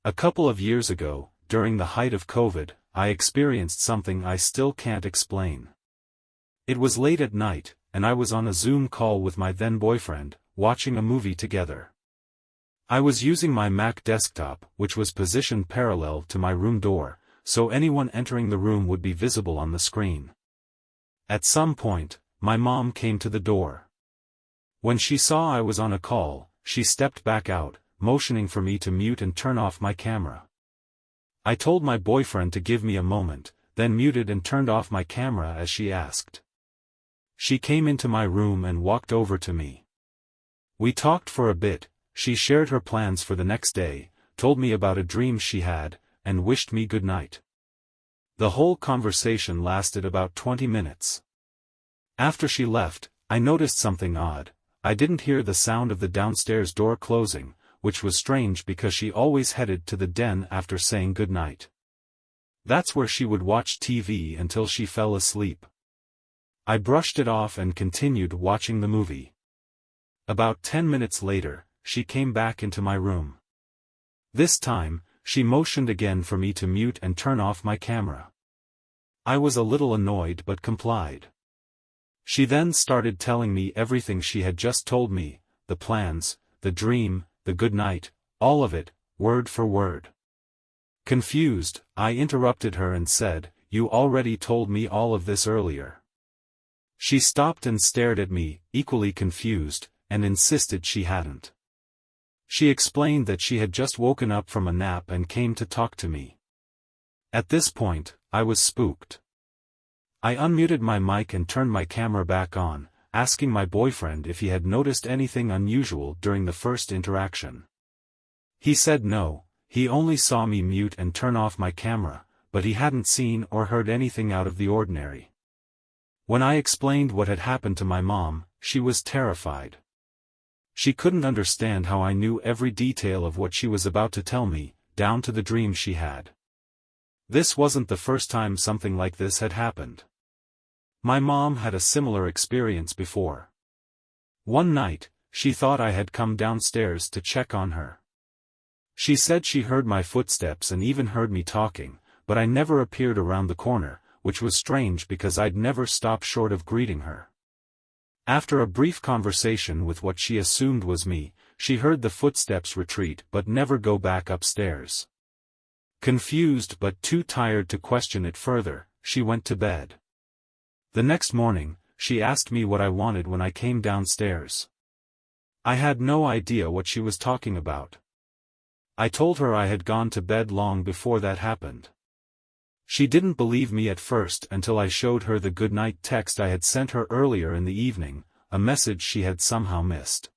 A couple of years ago, during the height of COVID, I experienced something I still can't explain. It was late at night, and I was on a Zoom call with my then-boyfriend, watching a movie together. I was using my Mac desktop, which was positioned parallel to my room door, so anyone entering the room would be visible on the screen. At some point, my mom came to the door. When she saw I was on a call, she stepped back out, motioning for me to mute and turn off my camera. I told my boyfriend to give me a moment, then muted and turned off my camera as she asked. She came into my room and walked over to me. We talked for a bit. She shared her plans for the next day, told me about a dream she had, and wished me good night. The whole conversation lasted about 20 minutes. After she left, I noticed something odd. I didn't hear the sound of the downstairs door closing, which was strange because she always headed to the den after saying good night. That's where she would watch TV until she fell asleep. I brushed it off and continued watching the movie. About 10 minutes later, she came back into my room. This time, she motioned again for me to mute and turn off my camera. I was a little annoyed but complied. She then started telling me everything she had just told me, the plans, the dream, the good night, all of it, word for word. Confused, I interrupted her and said, "You already told me all of this earlier." She stopped and stared at me, equally confused, and insisted she hadn't. She explained that she had just woken up from a nap and came to talk to me. At this point, I was spooked. I unmuted my mic and turned my camera back on, asking my boyfriend if he had noticed anything unusual during the first interaction. He said no, he only saw me mute and turn off my camera, but he hadn't seen or heard anything out of the ordinary. When I explained what had happened to my mom, she was terrified. She couldn't understand how I knew every detail of what she was about to tell me, down to the dream she had. This wasn't the first time something like this had happened. My mom had a similar experience before. One night, she thought I had come downstairs to check on her. She said she heard my footsteps and even heard me talking, but I never appeared around the corner, which was strange because I'd never stopped short of greeting her. After a brief conversation with what she assumed was me, she heard the footsteps retreat but never go back upstairs. Confused but too tired to question it further, she went to bed. The next morning, she asked me what I wanted when I came downstairs. I had no idea what she was talking about. I told her I had gone to bed long before that happened. She didn't believe me at first until I showed her the goodnight text I had sent her earlier in the evening, a message she had somehow missed.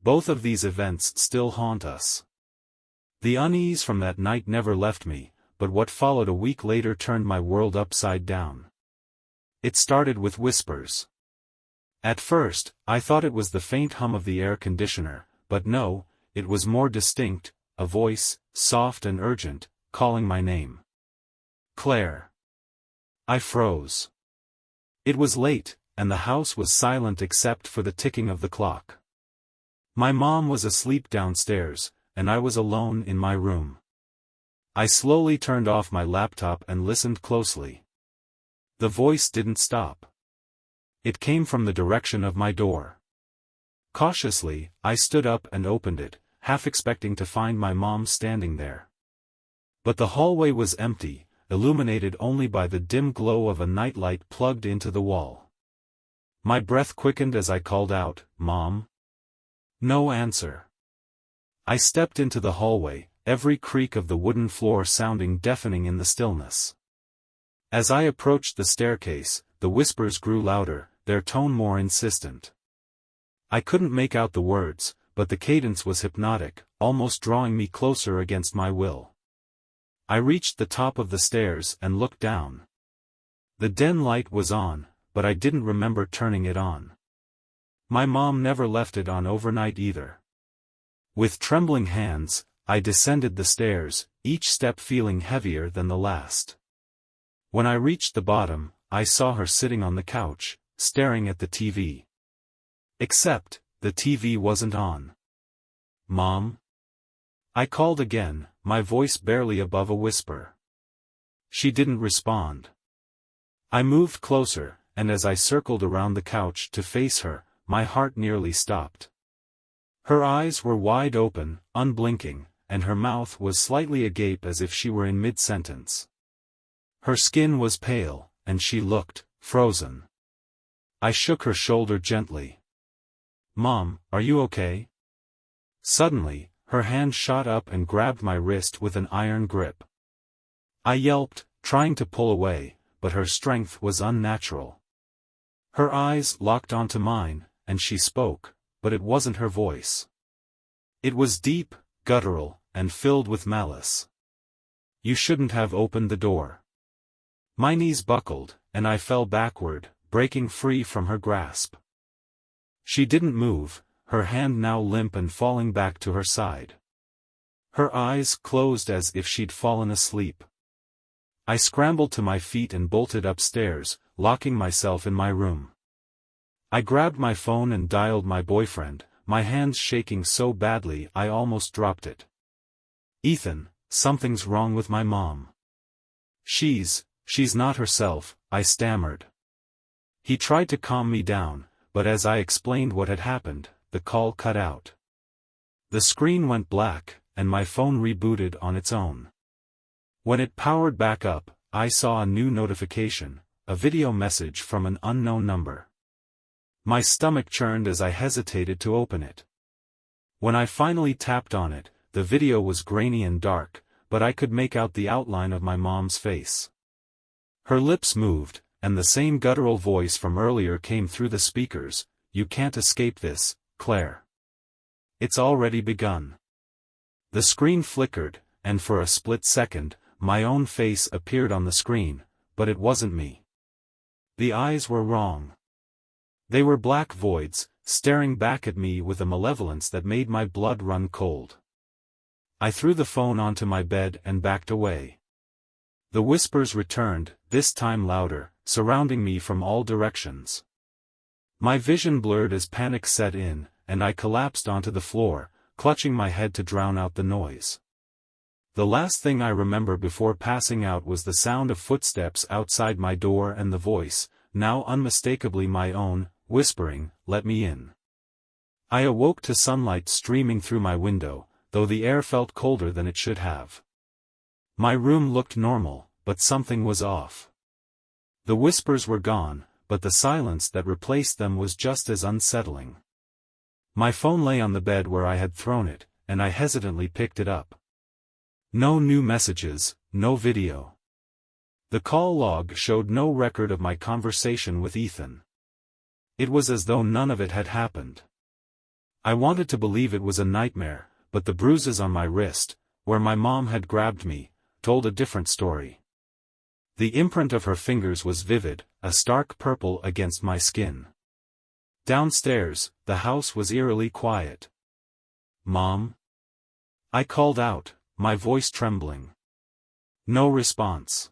Both of these events still haunt us. The unease from that night never left me, but what followed a week later turned my world upside down. It started with whispers. At first, I thought it was the faint hum of the air conditioner, but no, it was more distinct, a voice, soft and urgent, calling my name. Claire. I froze. It was late, and the house was silent except for the ticking of the clock. My mom was asleep downstairs, and I was alone in my room. I slowly turned off my laptop and listened closely. The voice didn't stop. It came from the direction of my door. Cautiously, I stood up and opened it, half expecting to find my mom standing there. But the hallway was empty, illuminated only by the dim glow of a nightlight plugged into the wall. My breath quickened as I called out, "Mom?" No answer. I stepped into the hallway, every creak of the wooden floor sounding deafening in the stillness. As I approached the staircase, the whispers grew louder, their tone more insistent. I couldn't make out the words, but the cadence was hypnotic, almost drawing me closer against my will. I reached the top of the stairs and looked down. The den light was on, but I didn't remember turning it on. My mom never left it on overnight either. With trembling hands, I descended the stairs, each step feeling heavier than the last. When I reached the bottom, I saw her sitting on the couch, staring at the TV. Except, the TV wasn't on. "Mom?" I called again, my voice barely above a whisper. She didn't respond. I moved closer, and as I circled around the couch to face her, my heart nearly stopped. Her eyes were wide open, unblinking, and her mouth was slightly agape as if she were in mid-sentence. Her skin was pale, and she looked frozen. I shook her shoulder gently. "Mom, are you okay?" Suddenly, her hand shot up and grabbed my wrist with an iron grip. I yelped, trying to pull away, but her strength was unnatural. Her eyes locked onto mine, and she spoke, but it wasn't her voice. It was deep, guttural, and filled with malice. "You shouldn't have opened the door." My knees buckled, and I fell backward, breaking free from her grasp. She didn't move, her hand now limp and falling back to her side. Her eyes closed as if she'd fallen asleep. I scrambled to my feet and bolted upstairs, locking myself in my room. I grabbed my phone and dialed my boyfriend, my hands shaking so badly I almost dropped it. "Ethan, something's wrong with my mom. She's not herself," I stammered. He tried to calm me down, but as I explained what had happened, the call cut out. The screen went black, and my phone rebooted on its own. When it powered back up, I saw a new notification, a video message from an unknown number. My stomach churned as I hesitated to open it. When I finally tapped on it, the video was grainy and dark, but I could make out the outline of my mom's face. Her lips moved, and the same guttural voice from earlier came through the speakers, "You can't escape this, Claire. It's already begun." The screen flickered, and for a split second, my own face appeared on the screen, but it wasn't me. The eyes were wrong. They were black voids, staring back at me with a malevolence that made my blood run cold. I threw the phone onto my bed and backed away. The whispers returned, this time louder, surrounding me from all directions. My vision blurred as panic set in, and I collapsed onto the floor, clutching my head to drown out the noise. The last thing I remember before passing out was the sound of footsteps outside my door and the voice, now unmistakably my own, whispering, "Let me in." I awoke to sunlight streaming through my window, though the air felt colder than it should have. My room looked normal, but something was off. The whispers were gone, but the silence that replaced them was just as unsettling. My phone lay on the bed where I had thrown it, and I hesitantly picked it up. No new messages, no video. The call log showed no record of my conversation with Ethan. It was as though none of it had happened. I wanted to believe it was a nightmare, but the bruises on my wrist, where my mom had grabbed me, told a different story. The imprint of her fingers was vivid, a stark purple against my skin. Downstairs, the house was eerily quiet. "Mom?" I called out, my voice trembling. No response.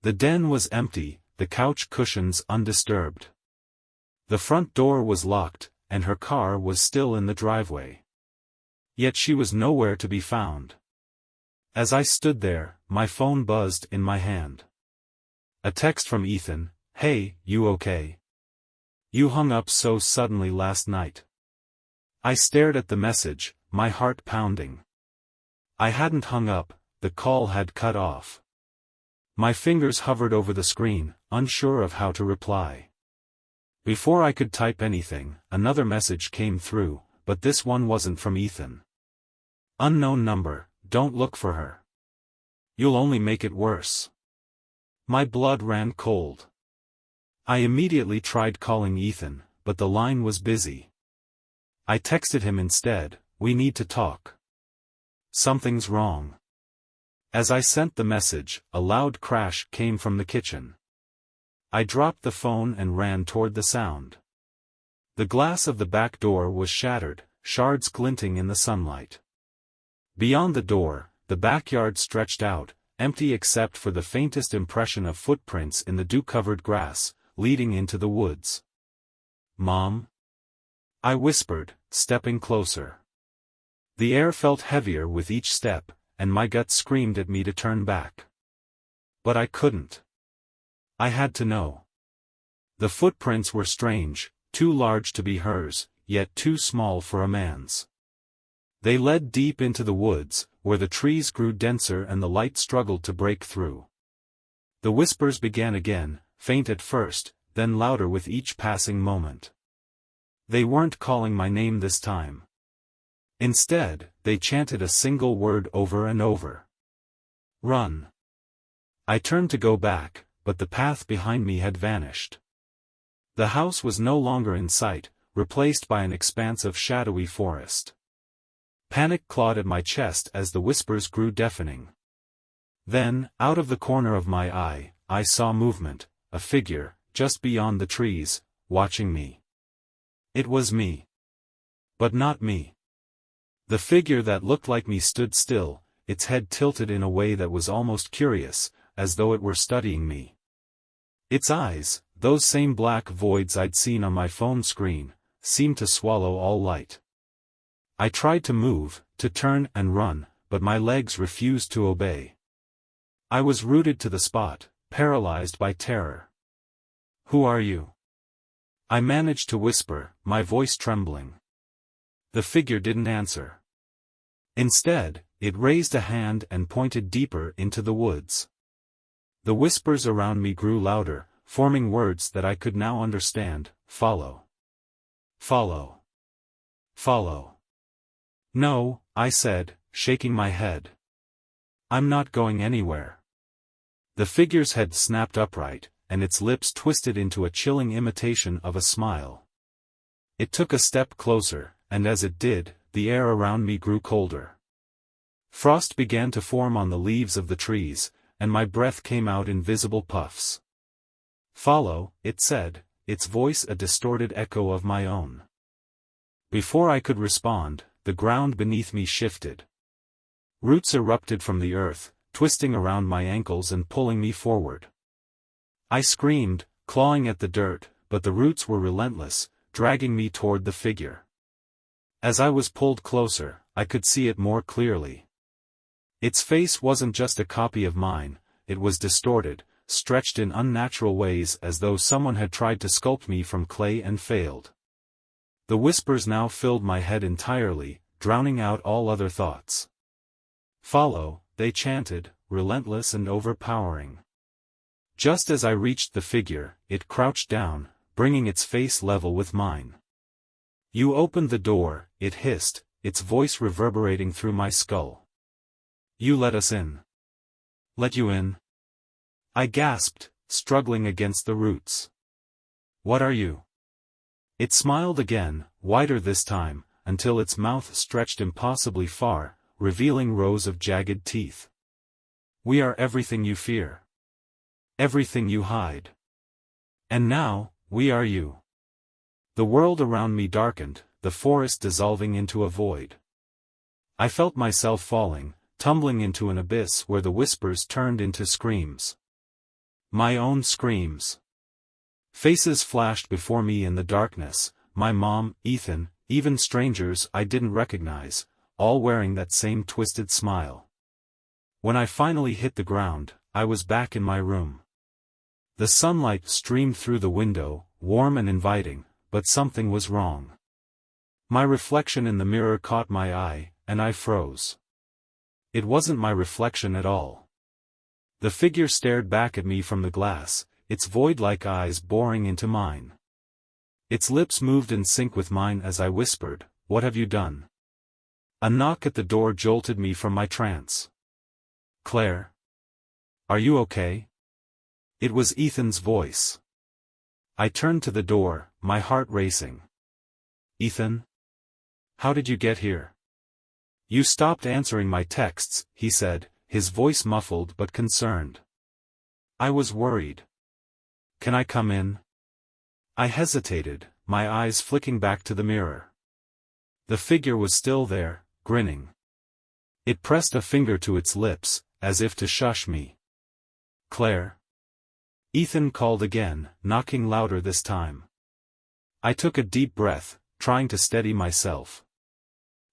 The den was empty, the couch cushions undisturbed. The front door was locked, and her car was still in the driveway. Yet she was nowhere to be found. As I stood there, my phone buzzed in my hand. A text from Ethan, "Hey, you okay? You hung up so suddenly last night." I stared at the message, my heart pounding. I hadn't hung up, the call had cut off. My fingers hovered over the screen, unsure of how to reply. Before I could type anything, another message came through, but this one wasn't from Ethan. "Unknown number, don't look for her. You'll only make it worse." My blood ran cold. I immediately tried calling Ethan, but the line was busy. I texted him instead, "We need to talk. Something's wrong." As I sent the message, a loud crash came from the kitchen. I dropped the phone and ran toward the sound. The glass of the back door was shattered, shards glinting in the sunlight. Beyond the door, the backyard stretched out, empty except for the faintest impression of footprints in the dew-covered grass, leading into the woods. "Mom?" I whispered, stepping closer. The air felt heavier with each step, and my gut screamed at me to turn back. But I couldn't. I had to know. The footprints were strange, too large to be hers, yet too small for a man's. They led deep into the woods, where the trees grew denser and the light struggled to break through. The whispers began again, faint at first, then louder with each passing moment. They weren't calling my name this time. Instead, they chanted a single word over and over. Run. I turned to go back, but the path behind me had vanished. The house was no longer in sight, replaced by an expanse of shadowy forest. Panic clawed at my chest as the whispers grew deafening. Then, out of the corner of my eye, I saw movement, a figure, just beyond the trees, watching me. It was me. But not me. The figure that looked like me stood still, its head tilted in a way that was almost curious, as though it were studying me. Its eyes, those same black voids I'd seen on my phone screen, seemed to swallow all light. I tried to move, to turn and run, but my legs refused to obey. I was rooted to the spot, paralyzed by terror. Who are you? I managed to whisper, my voice trembling. The figure didn't answer. Instead, it raised a hand and pointed deeper into the woods. The whispers around me grew louder, forming words that I could now understand. Follow. Follow. Follow. No, I said, shaking my head. I'm not going anywhere. The figure's head snapped upright, and its lips twisted into a chilling imitation of a smile. It took a step closer, and as it did, the air around me grew colder. Frost began to form on the leaves of the trees, and my breath came out in visible puffs. Follow, it said, its voice a distorted echo of my own. Before I could respond, the ground beneath me shifted. Roots erupted from the earth, twisting around my ankles and pulling me forward. I screamed, clawing at the dirt, but the roots were relentless, dragging me toward the figure. As I was pulled closer, I could see it more clearly. Its face wasn't just a copy of mine, it was distorted, stretched in unnatural ways as though someone had tried to sculpt me from clay and failed. The whispers now filled my head entirely, drowning out all other thoughts. Follow, they chanted, relentless and overpowering. Just as I reached the figure, it crouched down, bringing its face level with mine. You opened the door, it hissed, its voice reverberating through my skull. You let us in. Let you in? I gasped, struggling against the roots. What are you? It smiled again, wider this time, until its mouth stretched impossibly far, revealing rows of jagged teeth. We are everything you fear. Everything you hide. And now, we are you. The world around me darkened, the forest dissolving into a void. I felt myself falling, tumbling into an abyss where the whispers turned into screams. My own screams. Faces flashed before me in the darkness, my mom, Ethan, even strangers I didn't recognize, all wearing that same twisted smile. When I finally hit the ground, I was back in my room. The sunlight streamed through the window, warm and inviting, but something was wrong. My reflection in the mirror caught my eye, and I froze. It wasn't my reflection at all. The figure stared back at me from the glass, its void-like eyes boring into mine. Its lips moved in sync with mine as I whispered, "What have you done?" A knock at the door jolted me from my trance. "Claire? Are you okay?" It was Ethan's voice. I turned to the door, my heart racing. "Ethan? How did you get here?" "You stopped answering my texts," he said, his voice muffled but concerned. I was worried. "Can I come in?" I hesitated, my eyes flicking back to the mirror. The figure was still there, grinning. It pressed a finger to its lips, as if to shush me. "Claire?" Ethan called again, knocking louder this time. I took a deep breath, trying to steady myself.